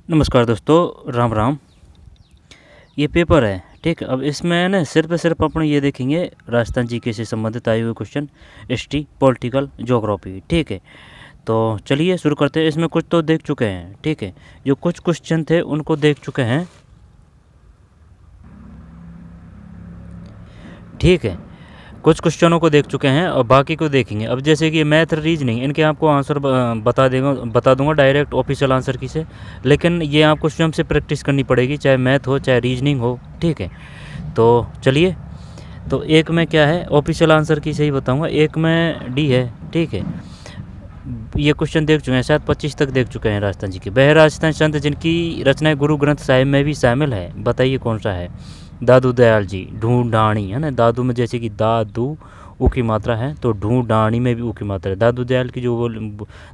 नमस्कार दोस्तों, राम राम। ये पेपर है, ठीक है। अब इसमें ना सिर्फ अपन ये देखेंगे राजस्थान जीके से संबंधित आए हुए क्वेश्चन, हिस्ट्री, पॉलिटिकल, ज्योग्राफी, ठीक है। तो चलिए शुरू करते हैं। इसमें कुछ तो देख चुके हैं, ठीक है। जो कुछ क्वेश्चन थे उनको देख चुके हैं, ठीक है। कुछ क्वेश्चनों को देख चुके हैं और बाकी को देखेंगे। अब जैसे कि मैथ, रीजनिंग, इनके आपको आंसर बता दूंगा डायरेक्ट ऑफिशियल आंसर की से। लेकिन ये आपको स्वयं से प्रैक्टिस करनी पड़ेगी, चाहे मैथ हो चाहे रीजनिंग हो, ठीक है। तो चलिए, तो एक में क्या है, ऑफिशियल आंसर की से ही बताऊंगा। एक में डी है, ठीक है। ये क्वेश्चन देख चुके हैं, शायद 25 तक देख चुके हैं राजस्थान जी के। वह राजस्थान संत जिनकी रचनाएं गुरु ग्रंथ साहिब में भी शामिल है, बताइए कौन सा है। दादू दयाल जी, ढूंढानी है ना। दादू में जैसे कि दादू ऊ की मात्रा है, तो ढूंढानी में भी ऊ की मात्रा है। दादू दयाल की जो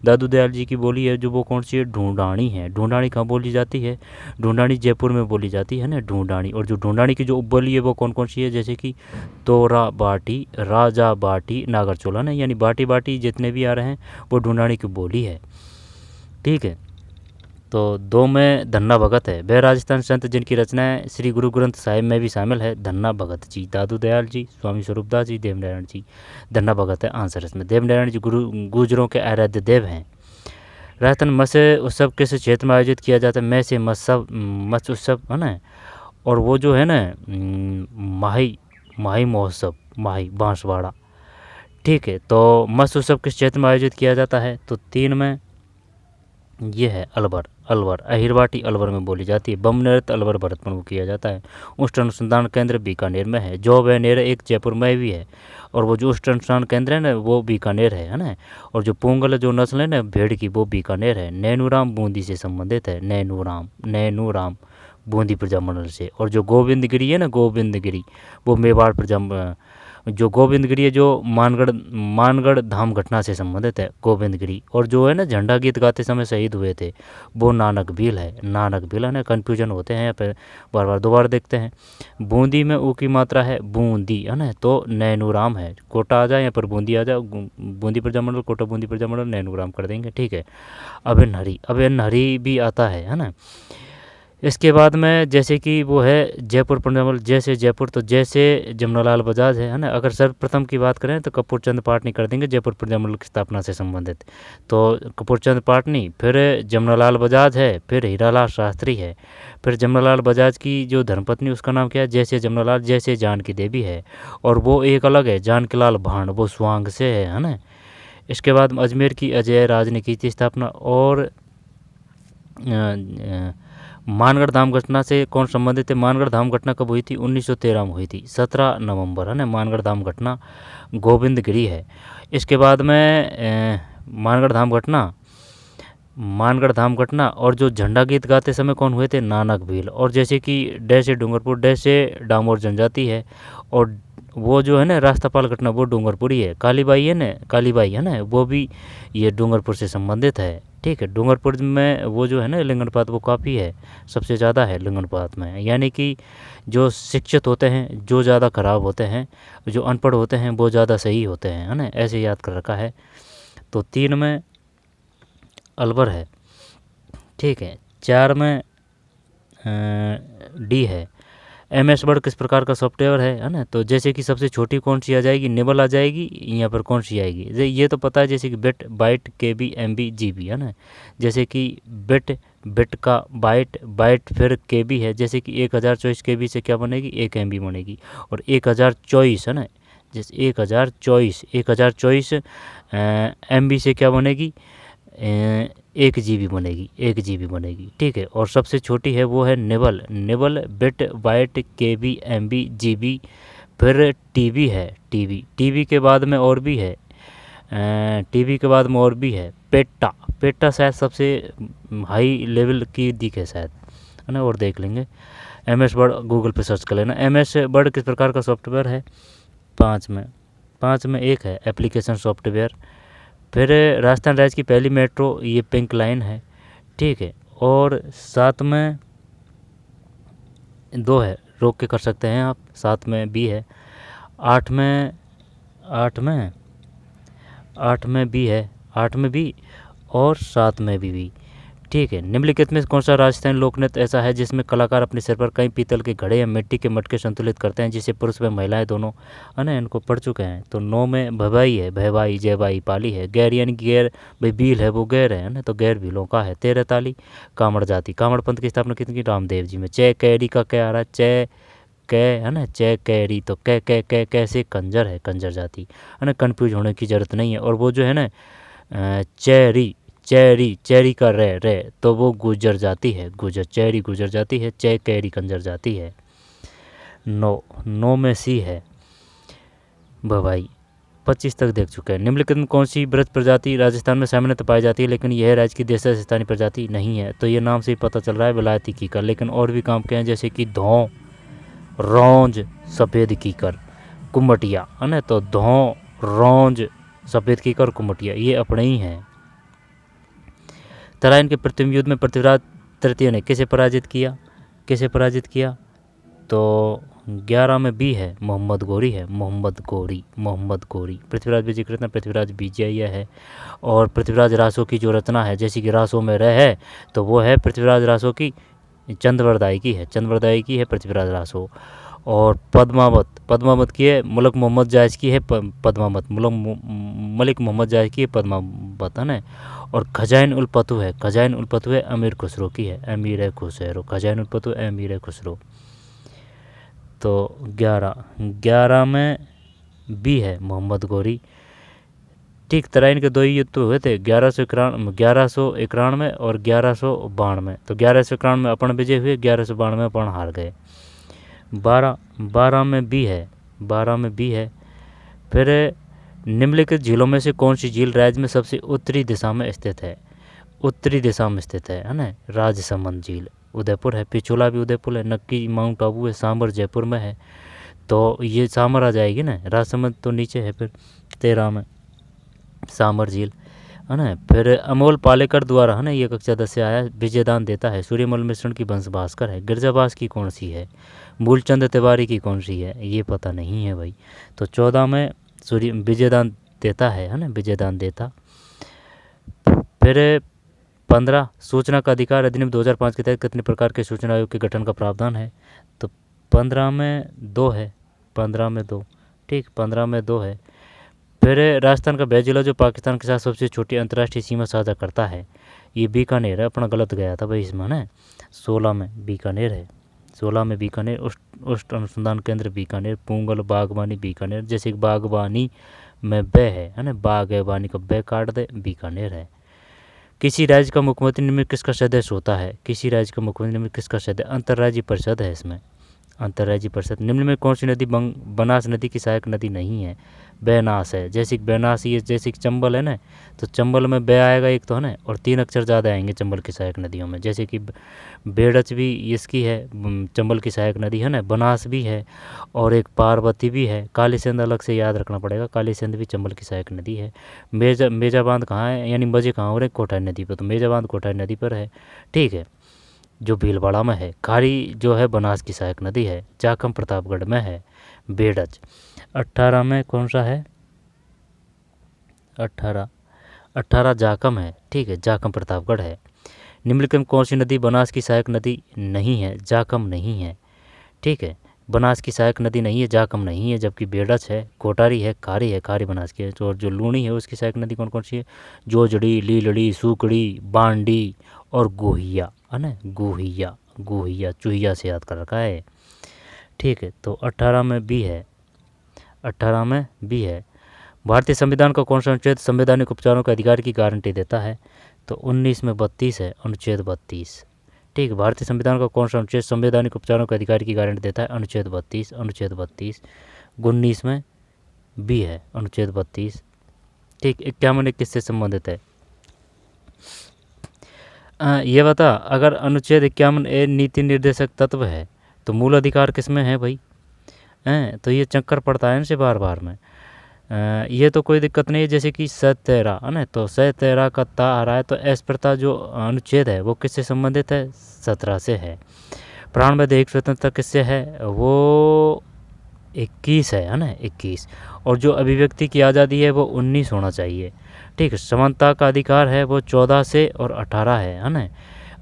दादू दयाल जी की बोली है जो, वो कौन सी है, ढूंढानी है। ढूंढानी कहाँ बोली जाती है, ढूंढानी जयपुर में बोली जाती है ना, ढूंढानी। और जो ढूंढानी की जो उपबोली है वो कौन कौन सी है, जैसे कि तोरा बाटी, राजा बाटी, नागरचोला ना, यानी बाटी बाटी जितने भी आ रहे हैं वो ढूंढानी की बोली है, ठीक है। तो दो में धन्ना भगत है। वह राजस्थान संत जिनकी रचनाएं श्री गुरु ग्रंथ साहिब में भी शामिल है, धन्ना भगत जी, दादू दयाल जी, स्वामी स्वरूपदास जी, देवनारायण जी। धन्ना भगत है आंसर इसमें। देवनारायण जी गुरु गुजरों के आराध्य देव हैं। राजस्थान मत्स्य उत्सव किस क्षेत्र में आयोजित किया जाता है, मत्स्य उत्सव है ना। और वो जो है ना, माही माही महोत्सव, माही बांसवाड़ा, ठीक है। तो मत्स्य उत्सव किस क्षेत्र में आयोजित किया जाता है, तो 3 में ये है अलवर। अलवर अहिरवाटी अलवर में बोली जाती है। बम नृत्य अलवर भरतपुर में किया जाता है। उष्ट अनुसंधान केंद्र बीकानेर में है। जो व नेर एक जयपुर में भी है, और वो जो उष्ट अनुसंधान केंद्र है ना वो बीकानेर है ना। और जो पोंगल जो नस्ल है ना भेड़ की, वो बीकानेर है। नैनूराम बूंदी से संबंधित है। नैनूराम बूंदी प्रजामंडल से। और जो गोविंदगिरी है ना, गोविंदगिरी, वो मेवाड़ प्रजा जो गोविंदगिरी है जो मानगढ़ धाम घटना से संबंधित है, गोविंदगिरी। और जो है ना झंडा गीत गाते समय शहीद हुए थे, वो नानक भील है। नानक भील है ना, कन्फ्यूजन होते हैं यहाँ पे, बार बार दोबारा देखते हैं। बूंदी में ऊ की मात्रा है, बूंदी है ना, तो नैनूराम है। कोटा आ जाए यहाँ पर, बूंदी आ जाए, बूंदी प्रजामंडल, कोटा बूंदी प्रजामंडल, नैनूराम कर देंगे, ठीक है। अभिन्न हरी भी आता है ना। इसके बाद में जैसे कि वो है जयपुर प्रजामंडल, जैसे जयपुर, तो जैसे जमनालाल बजाज है ना। अगर सर्वप्रथम की बात करें तो कपूर चंद पाटनी कर देंगे, जयपुर प्रजामंडल की स्थापना से संबंधित। तो कपूर चंद पाटनी, फिर जमनालाल बजाज है, फिर हीरालाल शास्त्री है। फिर जमनालाल बजाज की जो धर्मपत्नी उसका नाम क्या है, जैसे जमनालाल, जैसे जानकी देवी है। और वो एक अलग है, जानकीलाल भांड, वो स्वांग से है ना। इसके बाद अजमेर की अजय राज ने की थी स्थापना। और मानगढ़ धाम घटना से कौन संबंधित है, मानगढ़ धाम घटना कब हुई थी, 1913 में हुई थी, 17 नवंबर है ना। मानगढ़ धाम घटना गोविंदगिरी है। इसके बाद में मानगढ़ धाम घटना और जो झंडा गीत गाते समय कौन हुए थे, नानक भील। और जैसे कि डे से डूंगरपुर, डे से डामोर जनजाति है। और वो जो है ना रास्तापाल घटना, वो डूंगरपुरी है। कालीबाई है ना, वो भी ये डूंगरपुर से संबंधित है, ठीक है। डूंगरपुर में वो जो है ना लिंगानुपात, वो काफ़ी है, सबसे ज़्यादा है लिंगानुपात में। यानी कि जो शिक्षित होते हैं जो ज़्यादा खराब होते हैं, जो अनपढ़ होते हैं वो ज़्यादा सही होते हैं, है ना, ऐसे याद कर रखा है। तो 3 में अलवर है, ठीक है। 4 में डी है। MS वर्ड किस प्रकार का सॉफ्टवेयर है ना। तो जैसे कि सबसे छोटी कौन सी आ जाएगी, निबल आ जाएगी। यहाँ पर कौन सी आएगी, ये तो पता है, जैसे कि bit, byte, KB, MB, GB है ना। जैसे कि बिट का बाइट फिर KB है। जैसे कि 1024 KB से क्या बनेगी, 1 MB बनेगी। और 1024 है ना, जैसे 1024 MB से क्या बनेगी, 1 GB बनेगी, 1 GB बनेगी, ठीक है। और सबसे छोटी है वो है nibble, bit, byte, KB, MB, GB। फिर TB है, टीबी के बाद में और भी है, पेट्टा शायद सबसे हाई लेवल की दिख है शायद, है ना, और देख लेंगे। MS वर्ड गूगल पे सर्च कर लेना। MS वर्ड किस प्रकार का सॉफ्टवेयर है, 5 में एक है एप्लीकेशन सॉफ्टवेयर। फिर राजस्थान राज्य की पहली मेट्रो ये पिंक लाइन है, ठीक है। और 7 में 2 है, रोक के कर सकते हैं आप, 7 में B है। 8 में B है, 8 में B और 7 में भी B, ठीक है। निम्नलिखित में कौन सा राजस्थानी लोकनृत्य ऐसा है जिसमें कलाकार अपने सिर पर कई पीतल के घड़े या मिट्टी के मटके संतुलित करते हैं, जिसे पुरुष व महिलाएं दोनों, है ना, इनको पढ़ चुके हैं। तो 9 में भवाई है, भवाई जयबाई पाली है। गैर यानी गैर, भाई बील है वो गैर है ना, तो गैर भीलों का है। 13 ताली कामड़ जाति। कामड़ पंथ की स्थापना कितनी की? रामदेव जी में। चे कैरी का क्या आ रहा है? चे कै, है ना, चे कैरी, तो कै कैसे कंजर है, कंजर जाति, है ना, कन्फ्यूज होने की जरूरत नहीं है। और वो जो है ना चेरी, चेरी का रे, तो वो गुजर जाती है, गुजर, चेरी गुजर जाती है, चे कैरी कंजर जाती है। 9 में सी है भवाई। 25 तक देख चुके हैं। निम्नलिखित में कौन सी ब्रज प्रजाति राजस्थान में सामान्यतः पाई जाती है लेकिन यह राज्य की देशी स्थानीय प्रजाति नहीं है? तो ये नाम से ही पता चल रहा है, विलायती कीकर। लेकिन और भी काम के हैं, जैसे कि धौ, रौंज, सफ़ेद कीकर, कुमटिया, है ना, तो धौ, रौंज, सफ़ेद कीकर, कुमटिया, ये अपने ही हैं। तराइन के प्रथम युद्ध में पृथ्वीराज तृतीय ने किसे पराजित किया? किसे पराजित किया? तो 11 में बी है, मोहम्मद गोरी है, मोहम्मद गोरी। पृथ्वीराज विजय कृष्ण, पृथ्वीराज विजय है। और पृथ्वीराज रासो की जो रचना है, जैसे कि रासो में रह है, तो वो है पृथ्वीराज रासो की, चंद्रवरदाई की है पृथ्वीराज रासो। और पद्मावत की है मलिक मोहम्मद जायज़ की है पद्मावत, मलिक मोहम्मद जायज़ की है पद्मावत, है ना। और खजाइन उल फतह है अमीर खुसरो की है, अमीर खुसरो, खजाइन उल फतह अमीर खुसरो। तो 11 में बी है, मोहम्मद गोरी। ठीक। तराइन के 2 युद्ध तो हुए थे, 1191 और 1192। तो 1191 में अपन विजय हुए, 1192 में अपन हार गए। 12 में बी है। फिर निम्नलिखित झीलों में से कौन सी झील राज्य में सबसे उत्तरी दिशा में स्थित है? है ना, राजसमंद झील उदयपुर है। पिछोला भी उदयपुर है। नक्की माउंट आबू है, सांबर जयपुर में है, तो ये सांबर आ जाएगी ना, राजसमंद तो नीचे है। फिर 13 में सांबर झील, है ना। फिर अमोल पालेकर द्वारा, है ना, ये कक्षा 10 से आया, विजयदान देता है। सूर्यमल मिश्रण की वंश भास्कर है। गिरजाबास की कौन सी है? मूलचंद तिवारी की कौन सी है? ये पता नहीं है भाई। तो 14 में सूर्य विजयदान देता है ना, विजयदान देता। फिर 15 सूचना का अधिकार अधिनियम 2005 के तहत कितने प्रकार के सूचना आयोग के गठन का प्रावधान है? तो 15 में 2 है, 15 में 2। ठीक, 15 में 2 है। फिर राजस्थान का वह जिला जो पाकिस्तान के साथ सबसे छोटी अंतर्राष्ट्रीय सीमा साझा करता है, ये बीकानेर है। अपना गलत गया था भाई इसमें ना, 16 में बीकानेर है, 16 में बीकानेर। उष्ट अनुसंधान केंद्र बीकानेर। पूंगल बागवानी बीकानेर। जैसे कि बागवानी में ब है ना, बागवानी का ब काट दे, बीकानेर है। किसी राज्य का मुख्यमंत्री निम्न किसका सदस्य होता है? किसी राज्य का मुख्यमंत्री निम्न किसका सदस्य? अंतर्राज्यीय परिषद है इसमें, अंतर्राज्यीय परिषद। निम्न में कौन सी नदी बनास नदी की सहायक नदी नहीं है? बेनास है। जैसे कि बेनास, ये जैसे कि चंबल है ना, तो चंबल में बे आएगा एक तो, है ना, और 3 अक्षर ज़्यादा आएंगे चंबल की सहायक नदियों में। जैसे कि बेड़च भी इसकी है, चंबल की सहायक नदी, है ना। बनास भी है, और एक पार्वती भी है। काली सिंध अलग से याद रखना पड़ेगा, काली सिंध भी चंबल की सहायक नदी है। मेजा बांध कहाँ है, यानी मजे कहाँ हो रहे? कोटाई नदी पर। तो मेजा बांध कोटाई नदी पर है। ठीक है, जो भीलवाड़ा में है। खारी जो है बनास की सहायक नदी है। जाखम प्रतापगढ़ में है, बेड़च। 18 में कौन सा है? 18 जाखम है। ठीक है, जाखम प्रतापगढ़ है। निम्नलिखित में कौन सी नदी बनास की सहायक नदी नहीं है? जाखम नहीं है। ठीक है, बनास की सहायक नदी नहीं है, जाखम नहीं है। जबकि बेड़च है, कोटारी है, खारी बनास की है। और जो लूणी है उसकी सहायक नदी कौन कौन सी है? जोजड़ी, लीलड़ी, सूकड़ी, बांडी और गोहिया, है ना। गोहिया चूहिया से याद कर रखा है। ठीक है, तो 18 में बी है, 18 में बी है। भारतीय संविधान का कौन सा अनुच्छेद संवैधानिक उपचारों के अधिकार की गारंटी देता है? तो 19 में 32 है, अनुच्छेद 32। ठीक, भारतीय संविधान का कौन सा अनुच्छेद संवैधानिक उपचारों के अधिकार की गारंटी देता है? अनुच्छेद 32, अनुच्छेद 32। 19 में बी है, अनुच्छेद 32। ठीक, 51 किससे संबंधित है? ये बता, अगर अनुच्छेद 51A नीति निर्देशक तत्व है तो मूल अधिकार किसमें है भाई? तो ये चक्कर पड़ता है इनसे बार बार में। ये तो कोई दिक्कत नहीं है। जैसे कि 17 है ना, तो 17 का ता आ रहा है, तो एस प्रता जो अनुच्छेद है वो किससे संबंधित है? 17 से है। प्राण व दैहिक स्वतंत्रता किससे है? वो 21 है ना, 21। और जो अभिव्यक्ति की आज़ादी है वो 19 होना चाहिए। ठीक है। समानता का अधिकार है वो 14 से और 18 है ना।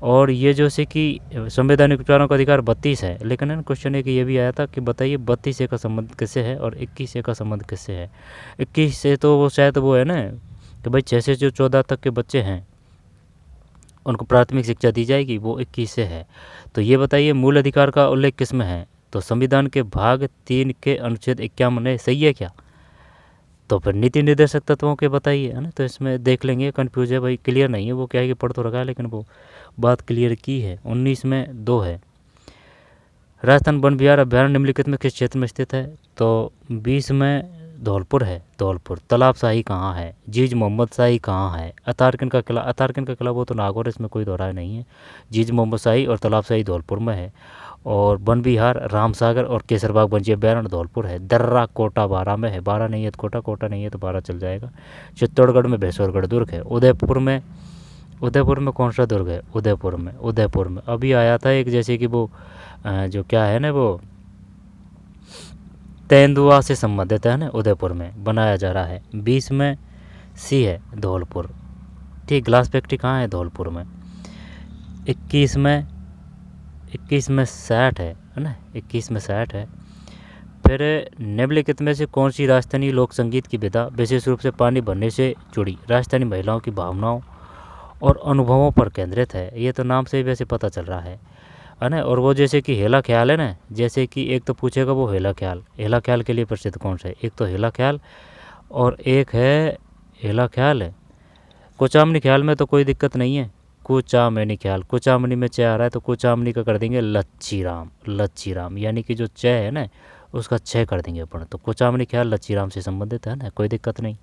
और ये जो से कि संवैधानिक उपचारों का अधिकार 32 है, लेकिन है ना क्वेश्चन एक ये भी आया था कि बताइए 32 ए का संबंध किससे है और 21 ए का संबंध किससे है। 21 से तो वो शायद वो है ना कि भाई 6 से जो 14 तक के बच्चे हैं उनको प्राथमिक शिक्षा दी जाएगी, वो 21 से है। तो ये बताइए मूल अधिकार का उल्लेख किस में है, तो संविधान के भाग 3 के अनुच्छेद 51 है, सही है क्या। तो फिर नीति निर्देशक तत्वों के बताइए, है ना। तो इसमें देख लेंगे, कन्फ्यूज है भाई, क्लियर नहीं है वो, क्या है कि पढ़ तो रखा है लेकिन वो बात क्लियर की है। 19 में 2 है। राजस्थान वन विहार अभ्यारण्य निम्नलिखित में किस क्षेत्र में स्थित है, तो 20 में धौलपुर है, धौलपुर। तालाब शाही कहाँ है, जीज मोहम्मद शाही कहाँ है। अतारकन का किला, अतारकन का किला वो तो नागौर, इसमें कोई दोहराए नहीं है। जीज मोहम्मद शाही और तालाब शाही धौलपुर में है। और वन विहार रामसागर और केसरबाग वन्य अभ्यारण्य धौलपुर है। दर्रा कोटा 12 में है, 12 नहीं है तो कोटा, कोटा नहीं है तो 12 चल जाएगा। चित्तौड़गढ़ में भैंसुरगढ़ दुर्ग है। उदयपुर में कौन सा दुर्ग है, उदयपुर में अभी आया था एक, जैसे कि वो जो क्या है ना वो तेंदुआ से संबंधित है ना, उदयपुर में बनाया जा रहा है। 20 में सी है, धौलपुर। ठीक, ग्लास फैक्ट्री कहाँ है, धौलपुर में। 21 में 60 है ना, 21 में 60 है। फिर निम्नलिखित में से कौन सी राजस्थानी लोक संगीत की विधा विशेष रूप से पानी भरने से जुड़ी राजस्थानी महिलाओं की भावनाओं और अनुभवों पर केंद्रित है। ये तो नाम से ही वैसे पता चल रहा है ना। और वो जैसे कि हेला ख्याल है ना, जैसे कि एक तो पूछेगा वो हेला ख्याल के लिए प्रसिद्ध कौन सा है, एक तो हेला ख्याल और एक है हेला ख्याल है। कुचामनी ख्याल में तो कोई दिक्कत नहीं है, कुचामनी ख्याल, कुचामनी में च आ रहा है तो कुचामनी का कर देंगे लच्छीराम, यानी कि जो च है ना उसका 6 कर देंगे अपन। तो कुचामनी ख्याल लच्छीराम से संबंधित है ना, कोई दिक्कत नहीं।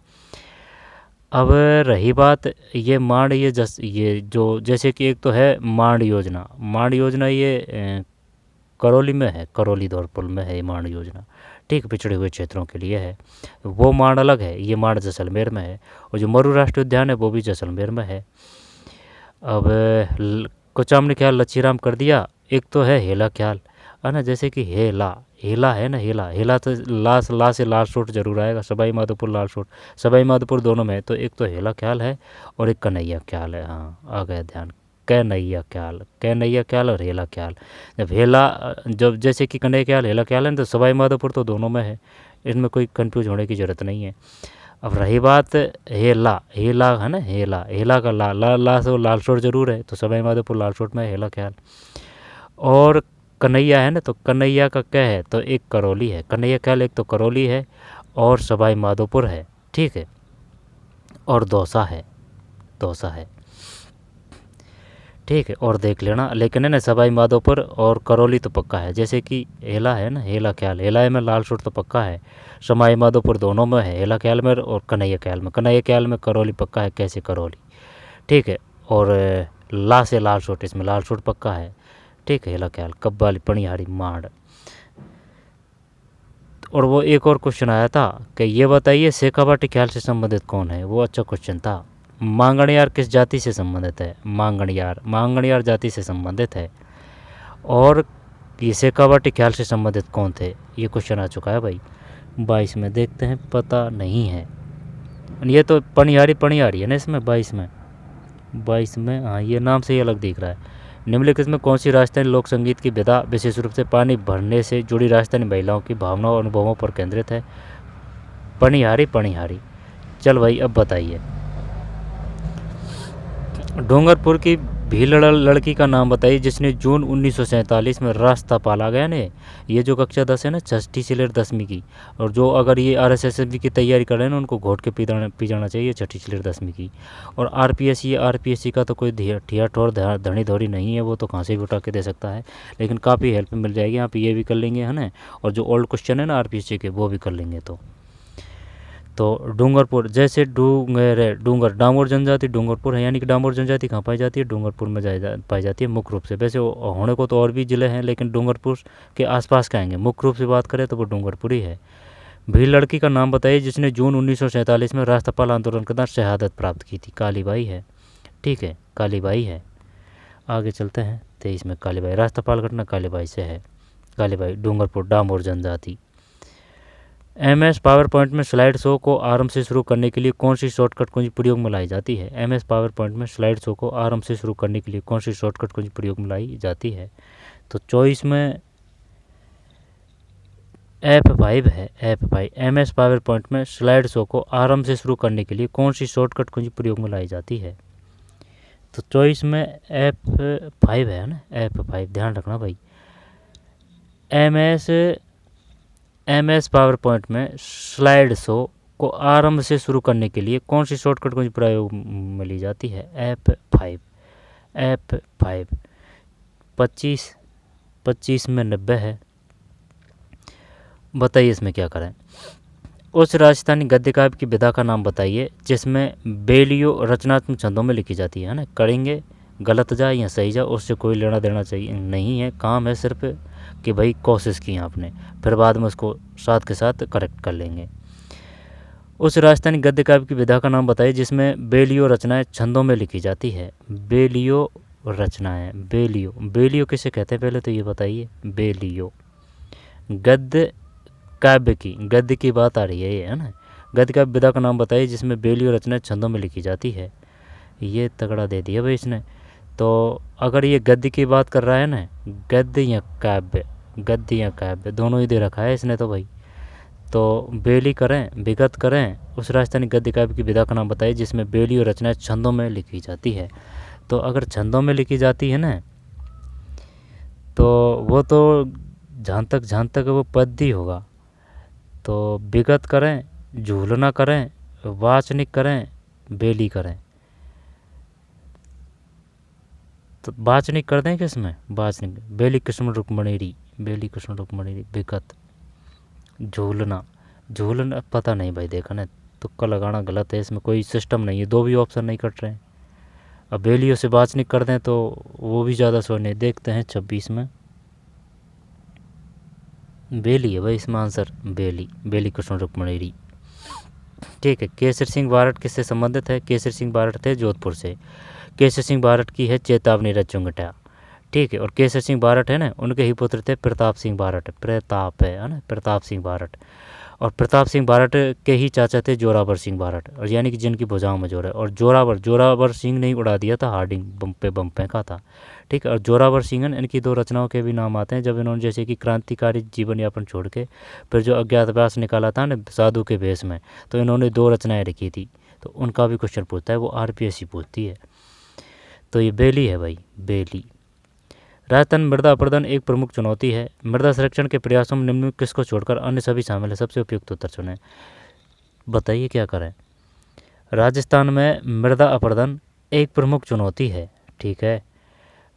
अब रही बात ये मांड, ये जो जैसे कि एक तो है मांड योजना, ये करौली में है, करौली धौलपुर में है ये मांड योजना। ठीक, पिछड़े हुए क्षेत्रों के लिए है। वो मांड अलग है, ये मांड जैसलमेर में है। और जो मरु राष्ट्रीय उद्यान है वो भी जैसलमेर में है। अब कुचामनी ख्याल लच्छीराम कर दिया। एक तो है हेला ख्याल है ना, जैसे कि हेला है ना, हेला तो ला से लाल सोट जरूर आएगा। सवाई माधोपुर लाल सोट, सवाई माधोपुर दोनों में है। तो एक तो हेला ख्याल है और एक कन्हैया ख्याल है। हाँ, आ गया ध्यान, कन्हैया ख्याल और हेला ख्याल। जब जैसे कि कन्हैया ख्याल हेला ख्याल है तो सवाई माधोपुर तो दोनों में है, इसमें कोई कंफ्यूज होने की ज़रूरत नहीं है। अब रही बात हेला है ना, हेला का ला से लाल सोट जरूर है, तो सवाई माधोपुर लाल सोट में हेला ख्याल। और कन्हैया है ना, तो कन्हैया का क्या है, तो एक करौली है। कन्हैया ख्याल एक तो करौली है और सवाई माधोपुर है। ठीक है, और दौसा है। ठीक है, और देख लेना, लेकिन है ना सवाई माधोपुर और करौली तो पक्का है। जैसे कि हेला है ना, हेला ख्याल, हेला में लाल सोट तो पक्का है। सवाई माधोपुर दोनों में है, हेला ख्याल में और कन्हैया ख्याल में करौली पक्का है, कैसे करौली। ठीक है, और ला से लाल सोट, इसमें लाल सोट पक्का है। ठीक है, हेला ख्याल, कब्बाली, पणिहारी, मांड। और वो एक और क्वेश्चन आया था कि ये बताइए शेखावाटी ख्याल से संबंधित कौन है, वो अच्छा क्वेश्चन था। मांगणियार किस जाति से संबंधित है, मांगणियार जाति से संबंधित है। और ये शेखावाटी ख्याल से संबंधित कौन थे, ये क्वेश्चन आ चुका है भाई। 22 में देखते हैं, पता नहीं है। ये तो पणिहारी है ना इसमें, 22 में हाँ, ये नाम से ही अलग दिख रहा है। निम्नलिखित में कौन सी राजस्थानी लोक संगीत की विधा विशेष रूप से पानी भरने से जुड़ी राजस्थानी महिलाओं की भावनाओं और अनुभवों पर केंद्रित है। पणिहारी। चल भाई, अब बताइए। डूंगरपुर की भीलड़ लड़की का नाम बताइए जिसने जून 1947 में रास्ता पाला गया ने। ये जो कक्षा 10 है ना, 6ठी से लेकर 10वीं की, और जो अगर ये RSSB की तैयारी कर रहे हैं ना, उनको घोट के पी जाना चाहिए 6ठी से लेकर 10वीं की। और RPSC का तो कोई ठिया ठोर धनी धोरी नहीं है, वो तो कहाँ से भी उठा के दे सकता है, लेकिन काफ़ी हेल्प मिल जाएगी। यहाँ पे ये भी कर लेंगे है ना, और जो ओल्ड क्वेश्चन है ना RPSC के, वो भी कर लेंगे। तो डूंगरपुर, जैसे डूंगर डामोर जनजाति डूंगरपुर है, यानी कि डामोर जनजाति कहाँ पाई जाती है, डूंगरपुर में पाई जाती है मुख्य रूप से। वैसे होने को तो और भी ज़िले हैं, लेकिन डूंगरपुर के आसपास के आएंगे। मुख्य रूप से बात करें तो वो डूंगरपुर ही है। भील लड़की का नाम बताइए जिसने जून 1947 में राष्ट्रपाल आंदोलन के दौरान शहादत प्राप्त की थी। कालीबाई है। ठीक है, कालीबाई है। आगे चलते हैं। 23 में कालीबाई, राष्ट्रपाल घटना कालीबाई से है। कालीबाई, डूंगरपुर, डामोर जनजाति। MS पावर पॉइंट में स्लाइड शो को आरंभ से शुरू करने के लिए कौन सी शॉर्टकट कुंजी प्रयोग में लाई जाती है? MS पावर पॉइंट में स्लाइड शो को आरंभ से शुरू करने के लिए कौन सी शॉर्टकट कुंजी प्रयोग में लाई जाती है? तो चॉइस में F5 है, F5। MS पावर पॉइंट में स्लाइड शो को आरंभ से शुरू करने के लिए कौन सी शॉर्टकट कुंजी प्रयोग में लाई जाती है? तो चॉइस में F5 है ना, F5 ध्यान रखना भाई। MS पावर पॉइंट में स्लाइड शो को आरंभ से शुरू करने के लिए कौन सी शॉर्टकट कुंजी प्रयोग में ली जाती है? F5। 25 में 90 है। बताइए इसमें क्या करें। उस राजस्थानी गद्य काव्य की विधा का नाम बताइए जिसमें बेलियो रचनात्मक छंदों में लिखी जाती है ना। करेंगे, गलत जाए या सही जाए उससे कोई लेना देना चाहिए नहीं है, काम है सिर्फ कि भाई कोशिश की आपने, फिर बाद में उसको साथ के साथ करेक्ट कर लेंगे। उस राजस्थानी गद्य काव्य की विधा का नाम बताइए जिसमें बेलियो रचनाएं छंदों में लिखी जाती है। बेलियो रचनाएं, बेलियो किसे कहते हैं पहले तो ये बताइए। बेलियो गद्य की बात आ रही है ये, है ना। गद्य काव्य विधा का नाम बताइए जिसमें बेलियो रचनाएं छंदों में लिखी जाती है। ये तगड़ा दे दिया भाई इसने। तो अगर ये गद्य की बात कर रहा है ना, गद्य या काव्य दोनों ही दे रखा है इसने तो भाई। तो बेली करें, विगत करें, उस राजस्थानी गद्य काव्य की विधा का नाम बताइए जिसमें बेलियो रचनाएं छंदों में लिखी जाती है। तो अगर छंदों में लिखी जाती है ना, तो वो तो जहाँ तक वो पद्य होगा। तो विगत करें, झूलना करें, वाचनिक करें, बेली करें। तो वाचनिक कर दें किसमें? वाचनिक, बेली कृष्ण रुक्मणीरी, विगत। झूलना पता नहीं भाई, देखा ना, तुक्का लगाना गलत है, इसमें कोई सिस्टम नहीं है, दो भी ऑप्शन नहीं कट रहे हैं। अब बेलियों से वाचनिक कर दें तो वो भी ज़्यादा सोने। देखते हैं 26 में बेली है भाई इसमें आंसर, बेली कृष्ण रुक्मणीरी। ठीक है। केसर सिंह बारट किससे संबंधित है? केसर सिंह बारट थे जोधपुर से। केसर सिंह बारट की है चेतावनी रचुंगटा। ठीक है। और केसर सिंह बारट है ना, उनके ही पुत्र थे प्रताप सिंह बारट। प्रताप सिंह बारट। और प्रताप सिंह बारट के ही चाचा थे जोरावर सिंह बारट, और यानी कि जिनकी भुजाओं में जोर है। और जोरावर सिंह ने ही उड़ा दिया था, हार्डिंग बम फेंका था। ठीक है। और जोरावर सिंह इनकी दो रचनाओं के भी नाम आते हैं जब इन्होंने जैसे कि क्रांतिकारी जीवन यापन छोड़ के फिर जो अज्ञातवास निकाला था ना साधु के भेष में, तो इन्होंने 2 रचनाएँ लिखी थी। तो उनका भी क्वेश्चन पूछता है, वो RPSC पूछती है। तो ये बेली है भाई, बेली। राजस्थान मृदा अपरदन एक प्रमुख चुनौती है। मृदा संरक्षण के प्रयासों में निम्न किसको छोड़कर अन्य सभी शामिल है? सबसे उपयुक्त उत्तर चुनें। बताइए क्या करें। राजस्थान में मृदा अपरदन एक प्रमुख चुनौती है। ठीक है।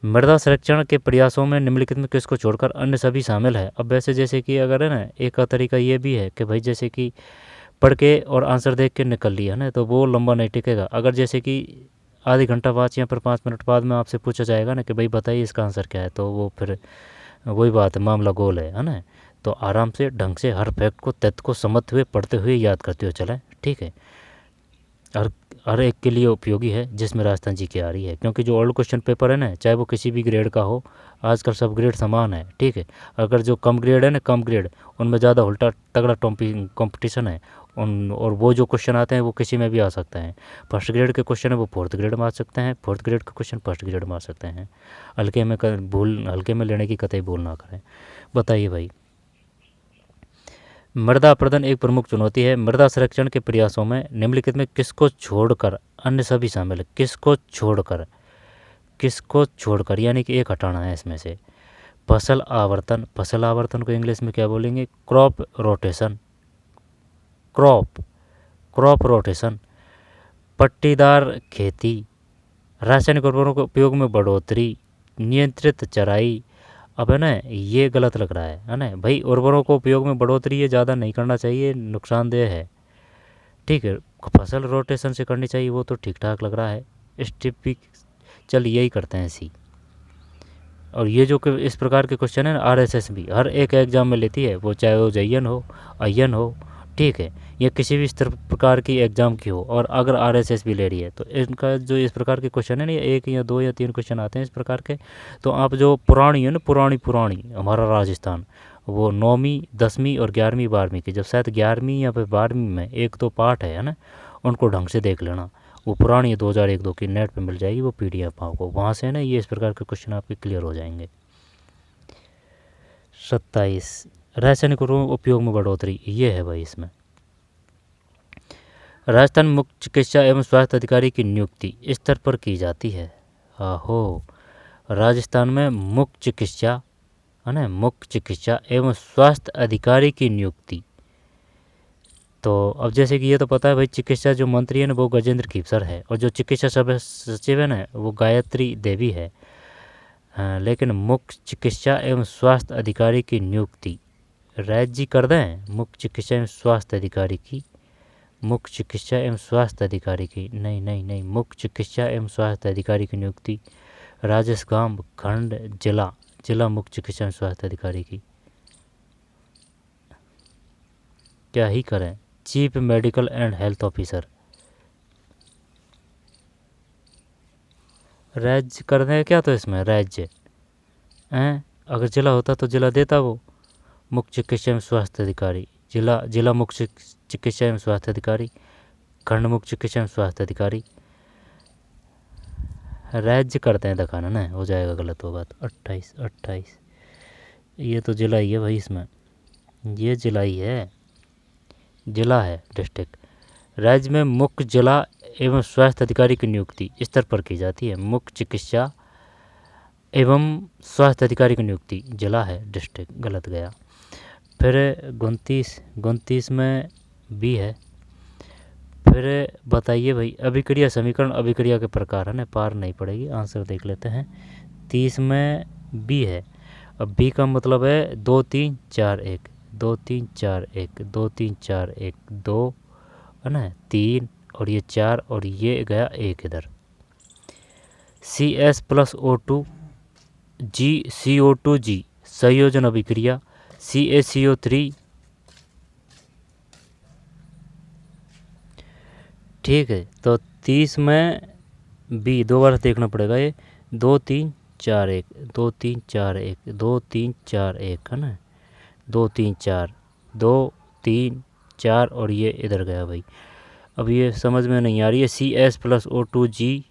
मृदा संरक्षण के प्रयासों में निम्नलिखित में किसको छोड़कर अन्य सभी शामिल है? अब वैसे जैसे कि अगर है ना, एक का तरीका ये भी है कि भाई जैसे कि पढ़ के और आंसर देख के निकल लिया ना, तो वो लंबा नहीं टिकेगा। अगर जैसे कि आधे घंटा बाद या फिर 5 मिनट बाद में आपसे पूछा जाएगा ना कि भाई बताइए इसका आंसर क्या है, तो वो फिर वही बात है, मामला गोल है ना। तो आराम से ढंग से हर फैक्ट को तथ्य को समझते हुए पढ़ते हुए याद करते हुए चलें। ठीक है। हर एक के लिए उपयोगी है जिसमें राजस्थान जी की आ रही है, क्योंकि जो ओल्ड क्वेश्चन पेपर है ना, चाहे वो किसी भी ग्रेड का हो, आजकल सब ग्रेड समान है। ठीक है। अगर जो कम ग्रेड है ना, कम ग्रेड, उनमें ज़्यादा उल्टा तगड़ा कॉम्पिटिशन है। और वो जो क्वेश्चन आते हैं वो किसी में भी आ सकते हैं। फर्स्ट ग्रेड के क्वेश्चन है वो 4th ग्रेड में आ सकते हैं, 4th ग्रेड के क्वेश्चन 1st ग्रेड में आ सकते हैं। हल्के में लेने की कतई भूल ना करें। बताइए भाई। मृदा अपरदन एक प्रमुख चुनौती है। मृदा संरक्षण के प्रयासों में निम्नलिखित में किसको छोड़कर अन्य सभी शामिल है? किसको छोड़कर यानी कि एक हटाना है इसमें से। फसल आवर्तन को इंग्लिश में क्या बोलेंगे? Crop rotation. पट्टीदार खेती, रासायनिक उर्वरकों के उपयोग में बढ़ोतरी, नियंत्रित चराई। अब है ना, ये गलत लग रहा है ना भाई। उर्वरकों को उपयोग में बढ़ोतरी ये ज़्यादा नहीं करना चाहिए, नुकसानदेह है। ठीक है। फसल रोटेशन से करनी चाहिए, वो तो ठीक ठाक लग रहा है। स्टिपिक, चल यही करते हैं सी। और ये जो इस प्रकार के क्वेश्चन है ना, RSS भी हर एक एग्जाम में लेती है, वो चाहे वो JN हो, IN हो। ठीक है। ये किसी भी इस प्रकार की एग्ज़ाम की हो, और अगर RSS भी ले रही है तो इनका जो इस प्रकार के क्वेश्चन है ना, 1 या 2 या 3 क्वेश्चन आते हैं इस प्रकार के। तो आप जो पुरानी है ना, पुरानी हमारा राजस्थान, वो 9वीं 10वीं और 11वीं 12वीं के, जब शायद 11वीं या फिर 12वीं में एक दो पार्ट है ना, उनको ढंग से देख लेना। वो पुरानी 2001-2 की नेट पे मिल जाएगी वो PDF आपको, वहाँ से ना ये इस प्रकार के क्वेश्चन आपके क्लियर हो जाएंगे। 27 रासायनिक उर्वरकों उपयोग में बढ़ोतरी, ये है भाई इसमें। राजस्थान मुख्य चिकित्सा एवं स्वास्थ्य अधिकारी की नियुक्ति इस स्तर पर की जाती है। आहो, राजस्थान में मुख्य चिकित्सा है ना, मुख्य चिकित्सा एवं स्वास्थ्य अधिकारी की नियुक्ति। तो अब जैसे कि ये तो पता है भाई, चिकित्सा जो मंत्री है ना वो गजेंद्र कीपसर है, और जो चिकित्सा सचिव है ना वो गायत्री देवी है। लेकिन मुख्य चिकित्सा एवं स्वास्थ्य अधिकारी की नियुक्ति राज्य कर दें, मुख्य चिकित्सा एवं स्वास्थ्य अधिकारी की, मुख्य चिकित्सा एवं स्वास्थ्य अधिकारी की, नहीं नहीं नहीं, मुख्य चिकित्सा एवं स्वास्थ्य अधिकारी की नियुक्ति राजस्थान खंड जिला मुख्य चिकित्सा एवं स्वास्थ्य अधिकारी की। क्या ही करें, chief medical and health officer राज्य कर दें क्या, तो इसमें राज्य हैं, अगर जिला होता तो जिला देता वो, मुख्य चिकित्सा एवं स्वास्थ्य अधिकारी, जिला मुख्य चिकित्सा एवं स्वास्थ्य अधिकारी, खंड मुख्य चिकित्सा एवं स्वास्थ्य अधिकारी, राज्य करते हैं दिखाना ना, हो जाएगा गलत होगा तो। 28 ये तो जिला ही है भाई, इसमें ये जिला ही है, जिला है डिस्ट्रिक्ट। राज्य में मुख्य जिला एवं स्वास्थ्य अधिकारी की नियुक्ति इस स्तर पर की जाती है। मुख्य चिकित्सा एवं स्वास्थ्य अधिकारी की नियुक्ति जिला है, डिस्ट्रिक्ट गलत गया। फिर 29 में बी है। फिर बताइए भाई, अभिक्रिया समीकरण, अभिक्रिया के प्रकार है ना, पार नहीं पड़ेगी, आंसर देख लेते हैं। 30 में बी है। अब बी का मतलब है 2 3 4 1, 2 3 4 1, 2 3 4 1, 2 है ना, 3 और ये 4 और ये गया 1 इधर। CS + O2 CO2G संयोजन अभिक्रिया, CaCO3, ठीक है। तो 30 में बी दो बार देखना पड़ेगा, ये 2 3 4 1, 2 3 4 1, 2 3 4 1 है ना, 2 3 4, 2 3 4 और ये इधर गया भाई। अब ये समझ में नहीं आ रही है, CS + O2G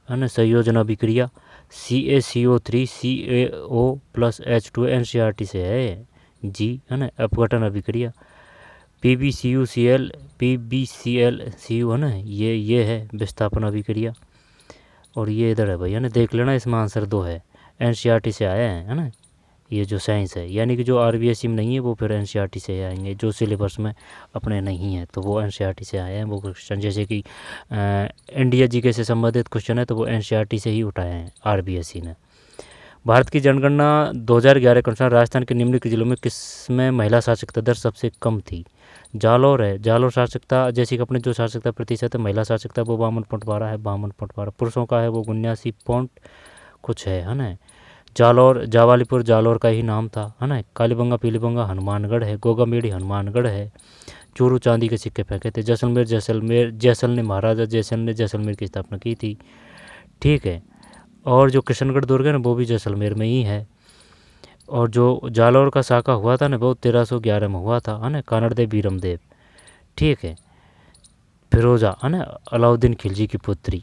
है ना संयोजन अभिक्रिया, CaCO3 CaO + H2 NCERT से है जी है ना, अपघटन अभिक्रिया, PbCuCl PbClCu है ना, ये है विस्थापन अभिक्रिया, और ये इधर है भाई है ना, देख लेना इसमें आंसर 2 है, NCERT से आया है ना, ये जो साइंस है, यानी कि जो RBSE में नहीं है वो फिर NCERT से आएंगे, जो सिलेबस में अपने नहीं है तो वो NCERT से आए हैं वो क्वेश्चन। जैसे कि इंडिया जीके से संबंधित क्वेश्चन है तो वो NCERT से ही उठाए हैं RBSE ने। भारत की जनगणना 2011 के अनुसार राजस्थान के निम्नलिखित जिलों में किसमें महिला साक्षरता दर सबसे कम थी? जालौर है, जालौर साक्षरता, जैसे कि अपने जो साक्षरता प्रतिशत है महिला साक्षरता वो 52.12 है, 52.12, पुरुषों का है वो 79 पॉइंट कुछ है ना। जालौर जावालीपुर जालौर का ही नाम था है ना। कालीबंगा पीलीबंगा हनुमानगढ़ है, गोगामेड़ी हनुमानगढ़ है, चूरू चांदी के सिक्के फेंके थे, जैसलमेर जैसल ने महाराजा जैसल ने जैसलमेर की स्थापना की थी, ठीक है। और जो किशनगढ़ दुर्ग है ना वो भी जैसलमेर में ही है। और जो जालौर का साका हुआ था ना वो 1311 में हुआ था है ना, कानड़देव बीरमदेव, ठीक है। फिरोजा है ना अलाउद्दीन खिलजी की पुत्री।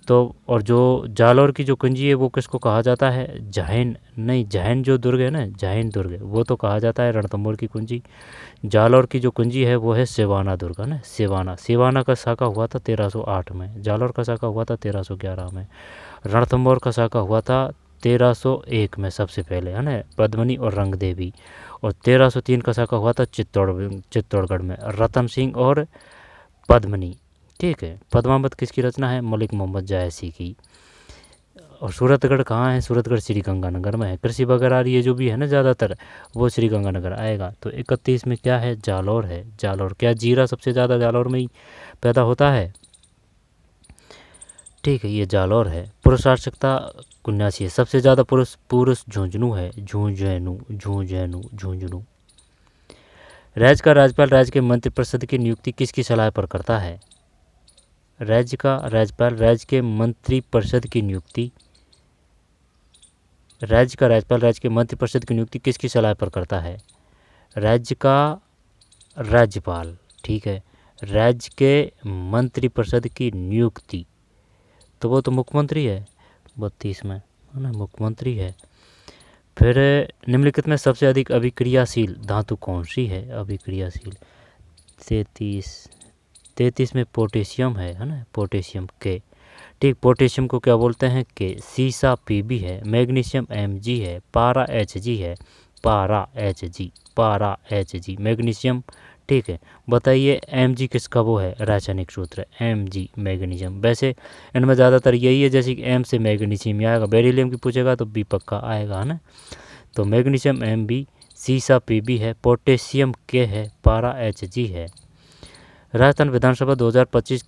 तो और जो जालौर की जो कुंजी है वो किसको कहा जाता है? जैन नहीं, जैन जो दुर्ग है ना, जैन दुर्ग है वो तो कहा जाता है रणथंभौर की कुंजी। जालौर की जो कुंजी है वो है सिवाना दुर्ग है ना, सिवाना का साका हुआ था 1308 में, जालौर का साका हुआ था 1311 में, रणथंभौर का साका हुआ था 1301 में सबसे पहले है ना, पद्मनी और रंग देवी। और 1303 का साका हुआ था चित्तौड़गढ़ में, रतन सिंह और पद्मनी, ठीक है। पद्मावत किसकी रचना है? मलिक मोहम्मद जायसी की। और सूरतगढ़ कहाँ है? सूरतगढ़ श्री गंगानगर में है। कृषि वगैरह ये जो भी है ना ज़्यादातर वो श्री गंगानगर आएगा। तो 31 में क्या है? जालौर है। जालौर, क्या जीरा सबसे ज़्यादा जालौर में ही पैदा होता है? ठीक है, ये जालौर है। पुरुष साक्षरता 79 है, सबसे ज़्यादा पुरुष झुंझुनू है, झुंझुनू। राज्य का राज्यपाल राज्य के मंत्रिपरिषद की नियुक्ति किसकी सलाह पर करता है? राज्य का राज्यपाल राज्य के मंत्रिपरिषद की नियुक्ति राज्य का राज्यपाल राज्य के मंत्रिपरिषद की नियुक्ति किसकी सलाह पर करता है? राज्य का राज्यपाल, ठीक है, राज्य के मंत्रिपरिषद की नियुक्ति, तो वो तो मुख्यमंत्री है 32 में, है ना, मुख्यमंत्री है। फिर निम्नलिखित में सबसे अधिक अभिक्रियाशील धातु कौन सी है? अभिक्रियाशील 33 में पोटेशियम है ना, पोटेशियम के, ठीक। पोटेशियम को क्या बोलते हैं? के। सीसा Pb है, मैग्नीशियम Mg है, पारा Hg है, पारा Hg मैग्नीशियम, ठीक है। बताइए Mg किसका वो है रासायनिक सूत्र? Mg magnesium. वैसे इनमें ज़्यादातर यही है, जैसे कि M से मैग्नीशियम आएगा, बेरिलियम की पूछेगा तो B पक्का आएगा, है ना। तो मैग्नीशियम Mb, सीसा Pb है, पोटेशियम के है, पारा Hg है। राजस्थान विधानसभा 2025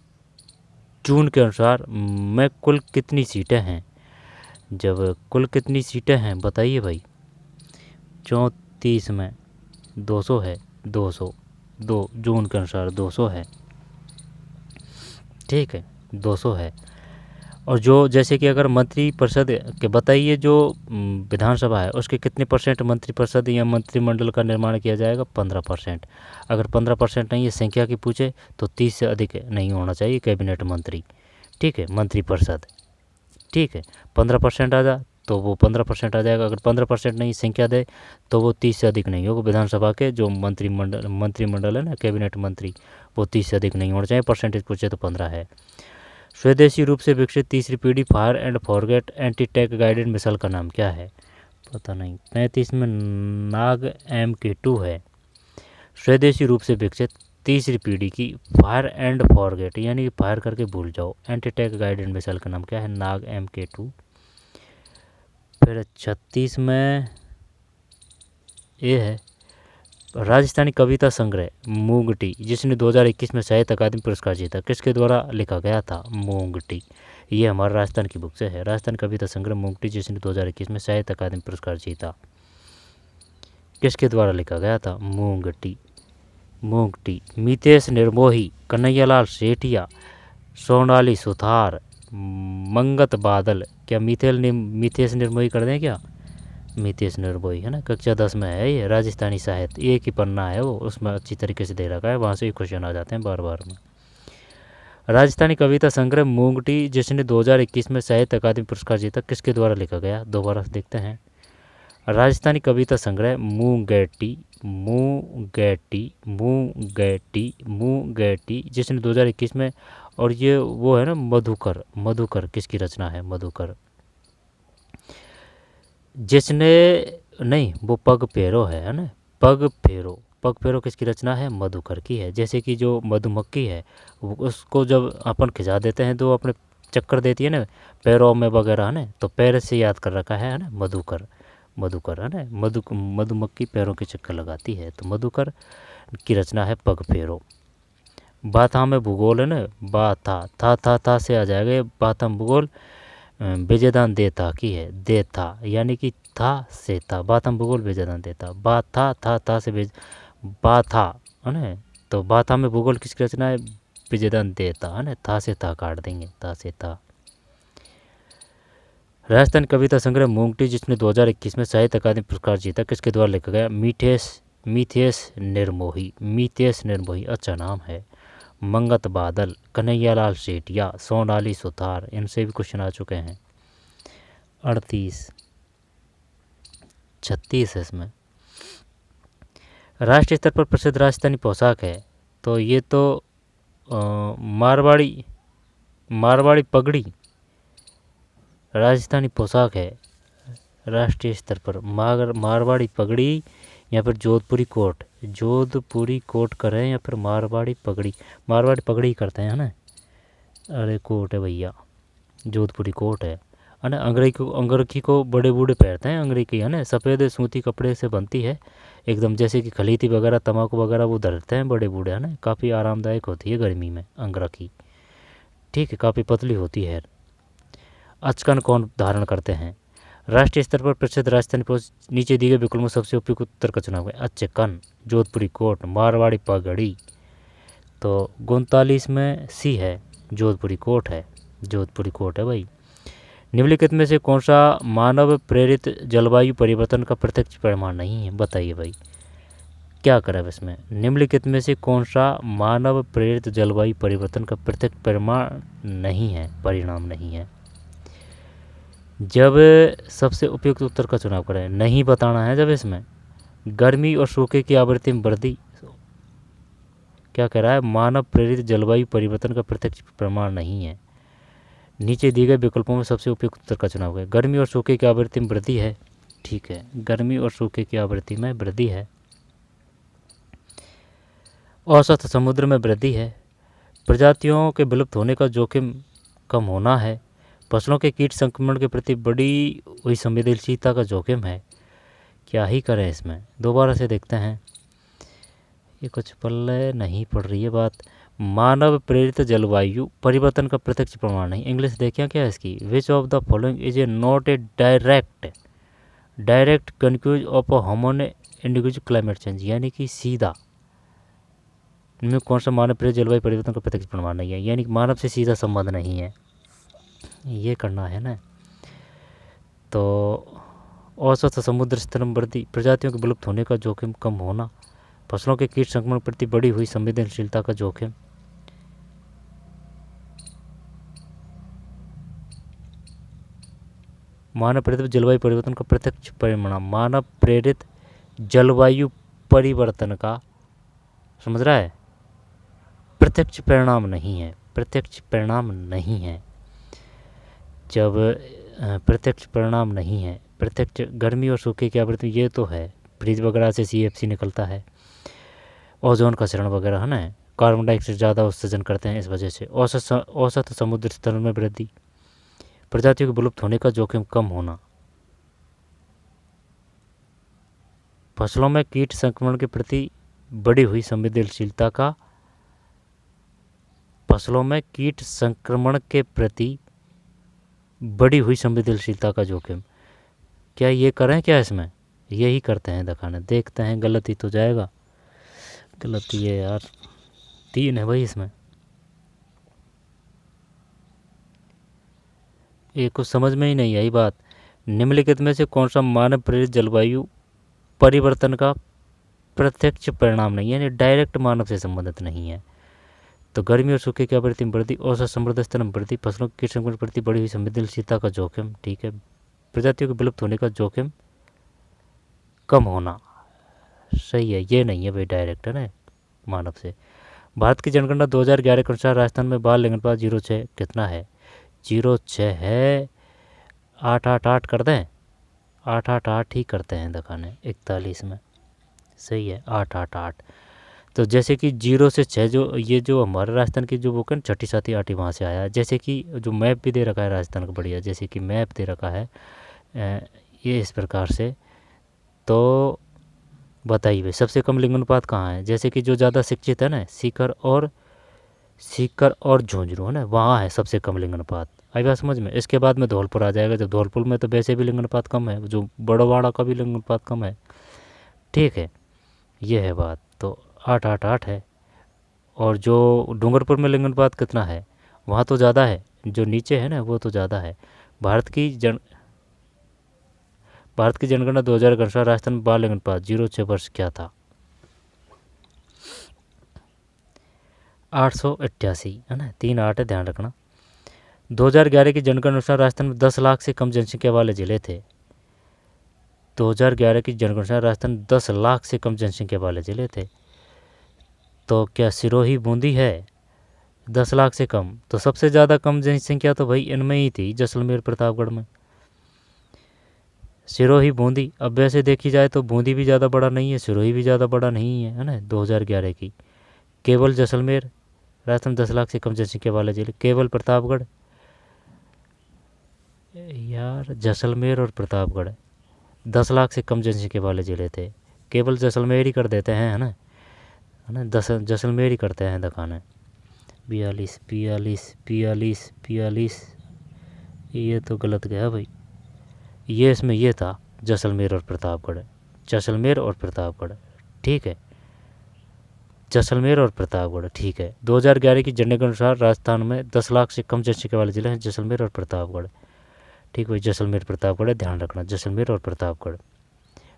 जून के अनुसार में कुल कितनी सीटें हैं? जब कुल कितनी सीटें हैं बताइए भाई। 34 में 200 है, 202 जून के अनुसार 200 है, ठीक है, 200 है। और जो जैसे कि अगर मंत्रिपरिषद के बताइए, जो विधानसभा है उसके कितने % मंत्रिपरिषद या मंत्रिमंडल का निर्माण किया जाएगा? 15%। अगर 15% नहीं है संख्या की पूछे तो 30 से अधिक नहीं होना चाहिए कैबिनेट मंत्री, ठीक है, मंत्रिपरिषद, ठीक है। 15% आ जा तो वो 15% आ जाएगा। अगर 15% नहीं संख्या दे तो वो 30 से अधिक नहीं होगा। विधानसभा के जो मंत्रिमंडल है ना, कैबिनेट मंत्री, वो 30 से अधिक नहीं होना चाहिए। परसेंटेज पूछे तो 15 है। स्वदेशी रूप से विकसित तीसरी पीढ़ी fire and forget anti tank guided missile का नाम क्या है? पता नहीं। 35 में नाग MK2 है। स्वदेशी रूप से विकसित तीसरी पीढ़ी की फायर एंड फॉरगेट यानी कि फायर करके भूल जाओ एंटी टैक गाइडेड मिसाइल का नाम क्या है? नाग MK2। फिर 36 में ये है राजस्थानी कविता संग्रह मूंगटी, जिसने 2021 में साहित्य अकादमी पुरस्कार जीता, किसके द्वारा लिखा गया था? मूंगटी। ये हमारा राजस्थान की बुक से है, राजस्थान कविता संग्रह मूंगटी, जिसने 2021 में साहित्य अकादमी पुरस्कार जीता, किसके द्वारा लिखा गया था? मूंगटी। मूंगटी। मितेश निर्मोही, कन्हैयालाल सेठिया, सोनाली सुथार, मंगत बादल। क्या मितेश निर्मोही कर दें क्या? मितेश निर्मोही, है ना, कक्षा 10 में है ये, राजस्थानी साहित्य, एक ही पन्ना है वो, उसमें अच्छी तरीके से दे रखा है, वहाँ से ही क्वेश्चन आ जाते हैं बार बार में। राजस्थानी कविता संग्रह मूंगटी, जिसने 2021 में साहित्य अकादमी पुरस्कार जीता, किसके द्वारा लिखा गया? दोबारा देखते हैं। राजस्थानी कविता संग्रह मूंगटी, जिसने 2021 में, और ये वो है ना मधुकर किसकी रचना है? मधुकर, जिसने नहीं, वो पग फेरो है ना, पग फेरो किसकी रचना है? मधुकर की है। जैसे कि जो मधुमक्खी है उसको जब अपन खिंचा देते हैं तो अपने चक्कर देती है ना पैरों में वगैरह, है ना, तो पैर से याद कर रखा है ना, मधुकर है ना, मधुमक्खी पैरों के चक्कर लगाती है, तो मधुकर की रचना है पग फेरो। बाथा में भूगोल है ना, बाथा था से आ जाएगा ये, बाथा में भूगोल बेजेदान देता की है, देता यानी कि था से था, बाथा में भूगोल बेजेदान देता, बाथा था से बाथा, है ना, तो बाथा में भूगोल किसकी रचना है? बेजेदान देता, है ना, था से था काट देंगे, था से था। राजस्थान कविता संग्रह मूंगटी, जिसने 2021 में साहित्य अकादमी पुरस्कार जीता, किसके द्वारा लिखा गया? मितेश निर्मोही, अच्छा नाम है। मंगत बादल, कन्हैयालाल सेठिया, सोनाली सुथार, इनसे भी क्वेश्चन आ चुके हैं। 38 36 है इसमें। राष्ट्रीय स्तर पर प्रसिद्ध राजस्थानी पोशाक है, तो ये तो मारवाड़ी पगड़ी राजस्थानी पोशाक है राष्ट्रीय स्तर पर, मारवाड़ी पगड़ी या फिर जोधपुरी कोट करें या फिर मारवाड़ी पगड़ी करते हैं, है ना। अरे कोट है भैया, जोधपुरी कोट है ना। अंगरखी को बड़े बूढ़े पहनते हैं, अंगरखी, है ना, सफ़ेद सूती कपड़े से बनती है एकदम, जैसे कि खलीती वगैरह तम्बाकू वगैरह वो धरते हैं बड़े बूढ़े, है ना, काफ़ी आरामदायक होती है गर्मी में अंगरखी, ठीक है, काफ़ी पतली होती है। अचकन कौन धारण करते हैं? राष्ट्रीय स्तर पर प्रसिद्ध राजस्थानी पोशाक, नीचे दिए गए विकल्पों में सबसे उपयुक्त उत्तर का चुनाव है। अचकन, जोधपुरी कोट, मारवाड़ी पगड़ी, तो 39 में सी है, जोधपुरी कोट है भाई। निम्नलिखित में से कौन सा मानव प्रेरित जलवायु परिवर्तन का प्रत्यक्ष प्रमाण नहीं है? बताइए भाई, क्या करें अब इसमें? निम्नलिखित में से कौन सा मानव प्रेरित जलवायु परिवर्तन का प्रत्यक्ष प्रमाण नहीं है, परिणाम नहीं है? जब सबसे उपयुक्त उत्तर का चुनाव करें, नहीं बताना है जब इसमें। गर्मी और सूखे की आवृत्ति में वृद्धि, क्या कह रहा है? मानव प्रेरित जलवायु परिवर्तन का प्रत्यक्ष प्रमाण नहीं है। नीचे दिए गए विकल्पों में सबसे उपयुक्त उत्तर का चुनाव करें। गर्मी और सूखे की आवृत्ति में वृद्धि है, ठीक है, गर्मी और सूखे की आवृत्ति में वृद्धि है। औसत समुद्र में वृद्धि है। प्रजातियों के विलुप्त होने का जोखिम कम होना है। फसलों के कीट संक्रमण के प्रति बढ़ी हुई संवेदनशीलता का जोखिम है। क्या ही करें इसमें? दोबारा से देखते हैं, ये कुछ पल्ले नहीं पड़ रही है बात। मानव प्रेरित जलवायु परिवर्तन का प्रत्यक्ष प्रमाण नहीं। इंग्लिश देखिए क्या है इसकी? Which of the following is a not a direct consequence of a human individual climate change, यानी कि सीधा इनमें कौन सा मानव प्रेरित जलवायु परिवर्तन का प्रत्यक्ष प्रमाण नहीं है, यानी कि मानव से सीधा संबंध नहीं है। ये करना है ना। तो औसत समुद्र स्तर में वृद्धि, प्रजातियों के विलुप्त होने का जोखिम कम होना, फसलों के कीट संक्रमण प्रति बढ़ी हुई संवेदनशीलता का जोखिम। मानव प्रेरित जलवायु परिवर्तन का प्रत्यक्ष परिणाम, मानव प्रेरित जलवायु परिवर्तन का, समझ रहा है, प्रत्यक्ष परिणाम नहीं है, प्रत्यक्ष परिणाम नहीं है। जब प्रत्यक्ष परिणाम नहीं है, प्रत्यक्ष गर्मी और सूखे की आवृत्ति ये तो है, फ्रिज वगैरह से CFC निकलता है, ओजोन का क्षरण वगैरह है ना, कार्बन डाइऑक्साइड ज़्यादा उत्सर्जन करते हैं इस वजह से। औसत समुद्र स्तर में वृद्धि, प्रजातियों के विलुप्त होने का जोखिम कम होना, फसलों में कीट संक्रमण के प्रति बढ़ी हुई संवेदनशीलता का, फसलों में कीट संक्रमण के प्रति बढ़ी हुई संवेदनशीलता का जोखिम। क्या ये करें क्या इसमें? यही करते हैं, दिखाना देखते हैं, गलती तो जाएगा। गलती है यार, 3 है भाई इसमें। ये कुछ समझ में ही नहीं आई बात। निम्नलिखित में से कौन सा मानव प्रेरित जलवायु परिवर्तन का प्रत्यक्ष परिणाम नहीं है, यानी डायरेक्ट मानव से संबंधित नहीं है? तो गर्मी और सूखे की आवृत्ति में वृद्धि, औसत समुद्र स्तर में वृद्धि, फसलों के कीट संक्रमण प्रति बढ़ी हुई संवेदनशीलता का जोखिम, ठीक है, प्रजातियों के विलुप्त होने का जोखिम कम होना, सही है। ये नहीं है भाई डायरेक्ट, है ना, मानव से। भारत की जनगणना 2011 के अनुसार राजस्थान में बाल लिंगानुपात 0.6 कितना है? 0.6 है। 888 कर दें, 888 ही करते हैं दिखाने 41 में, सही है 888। तो जैसे कि 0 से 6 जो ये जो हमारे राजस्थान की जो बुक है 6ठी 7ठी 8ठी वहाँ से आया है। जैसे कि जो मैप भी दे रखा है राजस्थान का बढ़िया, जैसे कि मैप दे रखा है ये इस प्रकार से। तो बताइए भाई सबसे कम लिंगानुपात कहाँ है? जैसे कि जो ज़्यादा शिक्षित है ना, सीकर और झुंझुनू है ना, वहाँ है सबसे कम लिंगानुपात। आई बात समझ में? इसके बाद में धौलपुर आ जाएगा। जब धौलपुर में तो वैसे भी लिंगानुपात कम है, जो बड़वाड़ा का भी लिंगानुपात कम है, ठीक है, ये है बात। तो 888 है। और जो डूंगरपुर में लिंगानुपात कितना है? वहाँ तो ज़्यादा है, जो नीचे है ना वो तो ज़्यादा है। भारत की जनगणना 2000 के अनुसार राजस्थान में बाल लिंगानुपात 0.6 वर्ष क्या था? 888 है ना, 3 8 है, ध्यान रखना। 2011 की जनगणना अनुसार राजस्थान में 10 लाख से कम जनसंख्या वाले जिले थे। 2011 की जनगणना अनुसार राजस्थान 10 लाख से कम जनसंख्या वाले जिले थे। तो क्या सिरोही बूंदी है 10 लाख से कम? तो सबसे ज़्यादा कम जनसंख्या तो भाई इनमें ही थी, जैसलमेर प्रतापगढ़ में। सिरोही बूंदी, अब वैसे देखी जाए तो बूंदी भी ज़्यादा बड़ा नहीं है, सिरोही भी ज़्यादा बड़ा नहीं है, है ना। 2011 की केवल जैसलमेर राजस्थान 10 लाख से कम जनसंख्या वाले जिले, केवल प्रतापगढ़, यार जैसलमेर और प्रतापगढ़ 10 लाख से कम जनसंख्या वाले जिले थे। केवल जैसलमेर ही कर देते हैं, है ना, 10 जैसलमेर ही करते हैं दिखाने। 42 ये तो गलत गया भाई। ये इसमें ये था जैसलमेर और प्रतापगढ़, ठीक है, जैसलमेर और प्रतापगढ़, ठीक है। 2011 की जनगणना के अनुसार राजस्थान में 10 लाख से कम जनसंख्या वाले जिले हैं जैसलमेर और प्रतापगढ़, ठीक, वही जैसलमेर प्रतापगढ़ है, ध्यान रखना, जैसलमेर और प्रतापगढ़।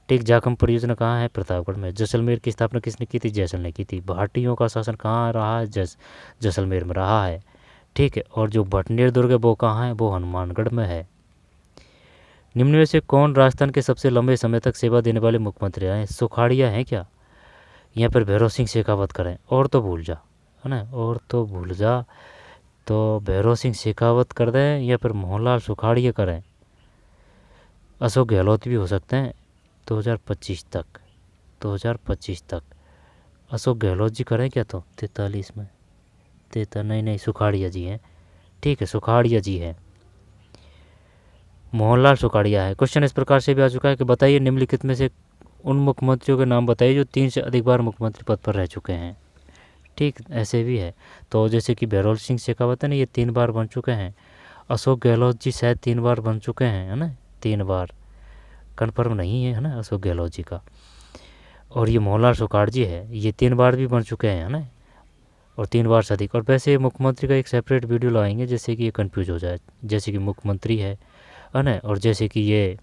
ठीक, जाखम परियोजना कहाँ है? प्रतापगढ़ में। जैसलमेर की स्थापना किसने की थी? जैसल ने की थी। भाटियों का शासन कहाँ रहा है? जैसलमेर में रहा है। ठीक है, और जो भटनेर दुर्ग है वो कहाँ है? वो हनुमानगढ़ में है। निम्न में से कौन राजस्थान के सबसे लंबे समय तक सेवा देने वाले मुख्यमंत्री रहे? सुखाड़िया हैं क्या? यहाँ पर भैरव सिंह शेखावत करें, और तो भूल जा, है ना, और तो भूल जा, तो भैरव सिंह शेखावत कर दें या फिर मोहनलाल सुखाड़िया करें। अशोक गहलोत भी हो सकते हैं 2025 तक, 2025 तक अशोक गहलोत जी करें क्या? तो 43 में नहीं, सुखाड़िया जी हैं। ठीक है, सुखाड़िया जी हैं, मोहनलाल सुखाड़िया है। क्वेश्चन इस प्रकार से भी आ चुका है कि बताइए निम्नलिखित में से उन मुख्यमंत्रियों के नाम बताइए जो 3 से अधिक बार मुख्यमंत्री पद पर रह चुके हैं। ठीक, ऐसे भी है, तो जैसे कि भैरव सिंह शेखावत है ना, ये 3 बार बन चुके हैं। अशोक गहलोत जी शायद 3 बार बन चुके हैं, है ना, 3 बार, कन्फर्म नहीं है ना अशोक गहलोत जी का। और ये मोहनलाल सुखाड़जी है, ये 3 बार भी बन चुके हैं, है ना, और 3 बार से अधिक। और वैसे मुख्यमंत्री का एक सेपरेट वीडियो लाएंगे जैसे कि ये कन्फ्यूज हो जाए, जैसे कि मुख्यमंत्री है ना, और जैसे कि ये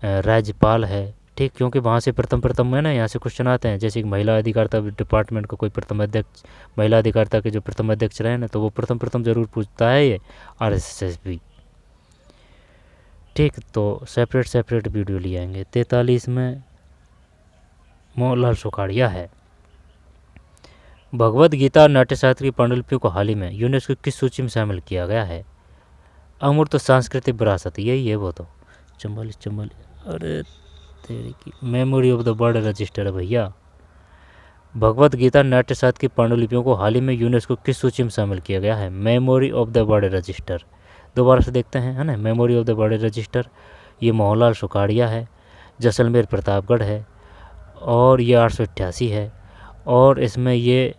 राज्यपाल है। ठीक, क्योंकि वहाँ से प्रथम है ना, यहाँ से क्वेश्चन आते हैं, जैसे कि महिला अधिकारिता डिपार्टमेंट का कोई प्रथम अध्यक्ष, महिला अधिकारिता के जो प्रथम अध्यक्ष रहे ना, तो वो प्रथम ज़रूर पूछता है ये RSS भी। ठीक, तो सेपरेट वीडियो ले आएंगे। 43 में मोहनलाल सुखाड़िया है। भगवद गीता नाट्यशास्त्र की पांडुलिपियों को हाल ही में यूनेस्को किस सूची में शामिल किया गया है? अमूर्त सांस्कृतिक विरासत, यही है वो तो। 44, अरे तेरी की memory of the world register है भैया। भगवद गीता नाट्यशास्त्र की पांडुलिपियों को हाल ही में यूनेस्को किस सूची में शामिल किया गया है? Memory of the world register. दोबारा से देखते हैं, है ना, memory of the world register. ये मोहनलाल सुखाड़िया है, जैसलमेर प्रतापगढ़ है, और ये 888 है, और इसमें ये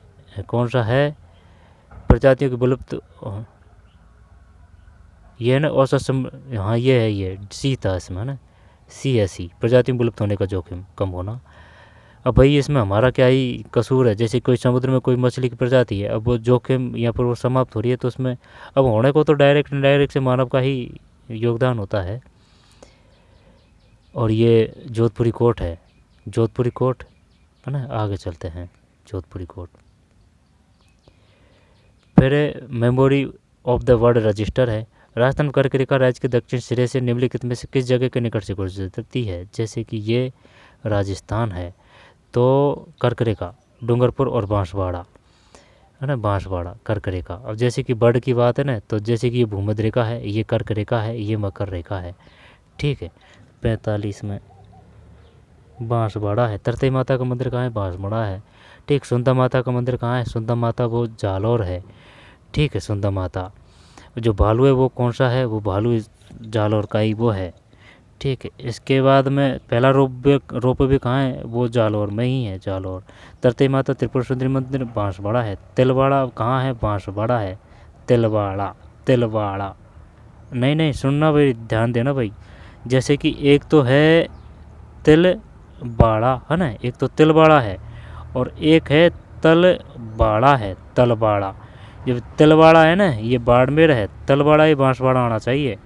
कौन सा है? प्रजातियों की विलुप्त, ये है ना औसत, हाँ ये है, ये सी था इसमें, है ना, सी है, सी, प्रजातियों विलुप्त होने का जोखिम कम होना। अब भाई इसमें हमारा क्या ही कसूर है? जैसे कोई समुद्र में कोई मछली की प्रजाति है, अब वो जोखिम या फिर वो समाप्त हो रही है, तो उसमें अब होने को तो डायरेक्ट इनडायरेक्ट से मानव का ही योगदान होता है। और ये जोधपुरी कोर्ट है, जोधपुरी कोर्ट, है ना, आगे चलते हैं, जोधपुरी कोर्ट। फिर memory of the world register है। राजस्थान कर्करेखा राज्य के दक्षिण सिरे से निम्नलिखित में से किस जगह के निकट से गुजरती है? जैसे कि ये राजस्थान है, तो कर्करेखा डूंगरपुर और बांसवाड़ा, है ना, बांसवाड़ा कर्करेखा। अब जैसे कि बर्ड की बात है ना, तो जैसे कि ये भूमध्य रेखा है, ये कर्करेखा है, ये मकर रेखा है। ठीक है, 45 में बांसवाड़ा है। तरते माता का मंदिर कहाँ है? बांसवाड़ा है। ठीक, सुंदर माता का मंदिर कहाँ है? सुंदर माता वो जालौर है। ठीक है, सुंदर माता। जो भालू है वो कौन सा है? वो भालू जालौर का ही वो है। ठीक है, इसके बाद में पहला रोप वे कहाँ है? वो जालौर में ही है, जालौर। तरते माता त्रिपुर सुंदरी मंदिर बांसवाड़ा है। तिलवाड़ा कहाँ है? बांसवाड़ा है, तिलवाड़ा। नहीं, सुनना भाई, ध्यान देना भाई। जैसे कि एक तो है तिलवाड़ा, है ना, एक तो तिलवाड़ा है, और एक है तलवाड़ा है, तलवाड़ा। जब तिलवाड़ा है ना, ये बाड़मेर है, तलवाड़ा ये बांसवाड़ा आना चाहिए।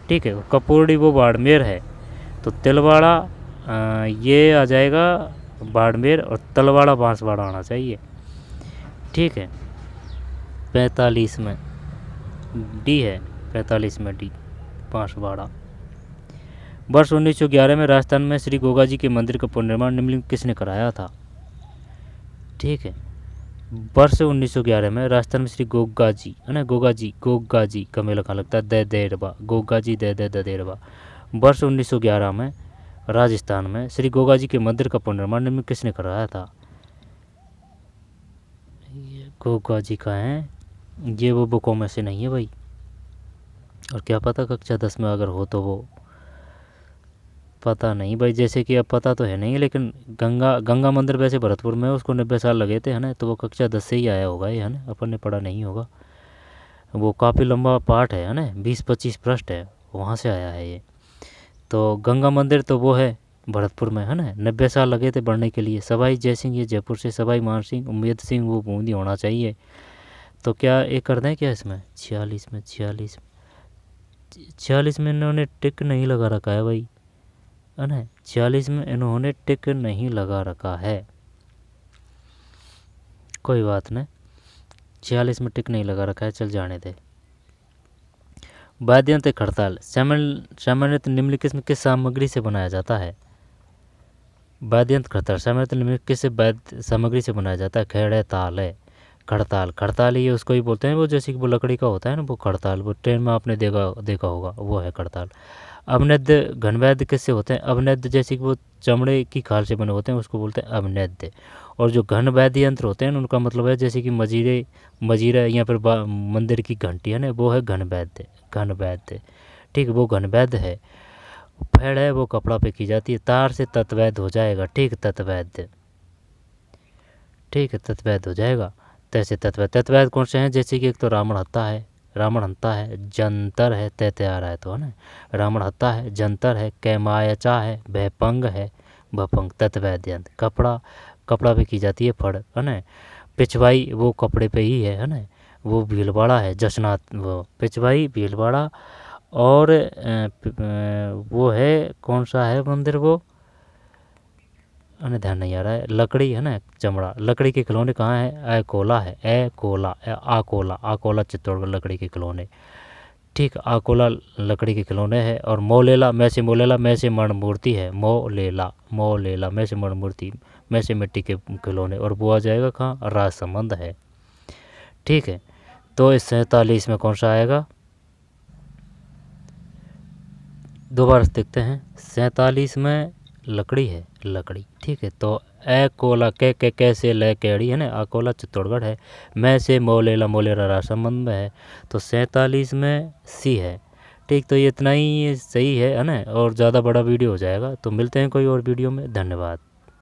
ठीक है, कपूरडी वो बाड़मेर है, तो तिलवाड़ा ये आ जाएगा बाड़मेर, और तलवाड़ा बांसवाड़ा आना चाहिए। ठीक है, 45 में डी है, 45 में डी, बांसवाड़ा। वर्ष 1911 में राजस्थान में श्री गोगा जी के मंदिर का पुनर्निर्माण निम्नलिखित किसने कराया था? ठीक है, वर्ष 1911 में राजस्थान में श्री गोगा जी, है ना, गोगा जी का मेला कहाँ लगता है? ददेरवा, गोगा जी ददेरवा। वर्ष 1911 में राजस्थान में श्री गोगा जी के मंदिर का पुनर्निर्माण निम्न किसने कराया था? ये गोगा जी का है, ये वो बुकों में से नहीं है भाई, और क्या पता कक्षा 10 में अगर हो तो वो पता नहीं भाई। जैसे कि अब पता तो है नहीं, लेकिन गंगा मंदिर वैसे भरतपुर में है, उसको 90 साल लगे थे, है ना, तो वो कक्षा 10 से ही आया होगा ये, है ना, अपन ने पढ़ा नहीं होगा। वो काफ़ी लंबा पाठ है ना, 20-25 पृष्ठ है, वहाँ से आया है ये। तो गंगा मंदिर तो वो है भरतपुर में, है ना, 90 साल लगे थे बढ़ने के लिए। सवाई जयसिंह ये जयपुर से, सवाई मान सिंह उम्मेद सिंह वो बूंदी होना चाहिए। तो क्या एक कर दें क्या इसमें? 46 में 46 में इन्होंने टिक नहीं लगा रखा है भाई, है ना। 46 में इन्होंने टिक नहीं लगा रखा है, कोई बात नहीं, 46 में टिक नहीं लगा रखा है, चल जाने दे। वाद्ययंत्र खड़ताल सामान्यतः निम्नलिखित में किस सामग्री से बनाया जाता है? वाद्ययंत्र खड़ताल सामान्यतः निम्नलिखित किस सामग्री से बनाया जाता है? खेड़े ताल है, खड़ताल, खड़ताल ये उसको ही बोलते हैं, वो जैसे कि वो लकड़ी का होता है ना, वो खड़ताल, वो ट्रेन में आपने देखा होगा, वो है खड़ताल। अवनेद्य घनवैद्य किससे होते हैं? अवनेद्य जैसे कि वो चमड़े की खाल से बने होते हैं, उसको बोलते हैं अवनेद्य। और जो घनवैद्य यंत्र होते हैं उनका मतलब है जैसे कि मजीरा या फिर मंदिर की घंटी है ना, वो है घनवैद्य, ठीक, वो घनवैद्य है। फेड़ है वो कपड़ा पे की जाती है, तार से तत्वैद्य हो जाएगा, ठीक, तत्वैद्य, ठीक है, तत्वैद्य हो जाएगा। तैसे तत्वैद्य कौन से हैं? जैसे कि एक तो रावण हत्ता है, जंतर है, तैते आ रहा है तो, है ना, रावण हत्ता है, जंतर है, कैमायचा है, भयपंग है, भपंग, तत्वैद्य यंत्र। कपड़ा पे की जाती है फड़, है ना। पिछवाई वो कपड़े पे ही है ना, वो भीलवाड़ा है, जशनाथ, वो पिछवाई भीलवाड़ा। और वो है कौन सा है मंदिर, वो ध्यान नहीं आ रहा है। लकड़ी है ना, चमड़ा, लकड़ी के खिलौने कहाँ है? आकोला है, आकोला चित्तौड़गढ़ लकड़ी के खिलौने, ठीक, आकोला लकड़ी के खिलौने है। और मोलेला में से मणमूर्ति है, मोलेला में से मणमूर्ति, में से मिट्टी के खिलौने। और वो आ जाएगा कहाँ? राजसमंद है, ठीक है। तो इस 47 में कौन सा आएगा? दोबारा देखते हैं, 47 में लकड़ी है, लकड़ी, ठीक है। तो कोला के कैसे ले केड़ी है ना, आकोला चित्तौड़गढ़ है, मैं से मोलेला राजसमंद में है, तो 47 में सी है, ठीक। तो ये इतना ही सही है ना, और ज़्यादा बड़ा वीडियो हो जाएगा, तो मिलते हैं कोई और वीडियो में, धन्यवाद।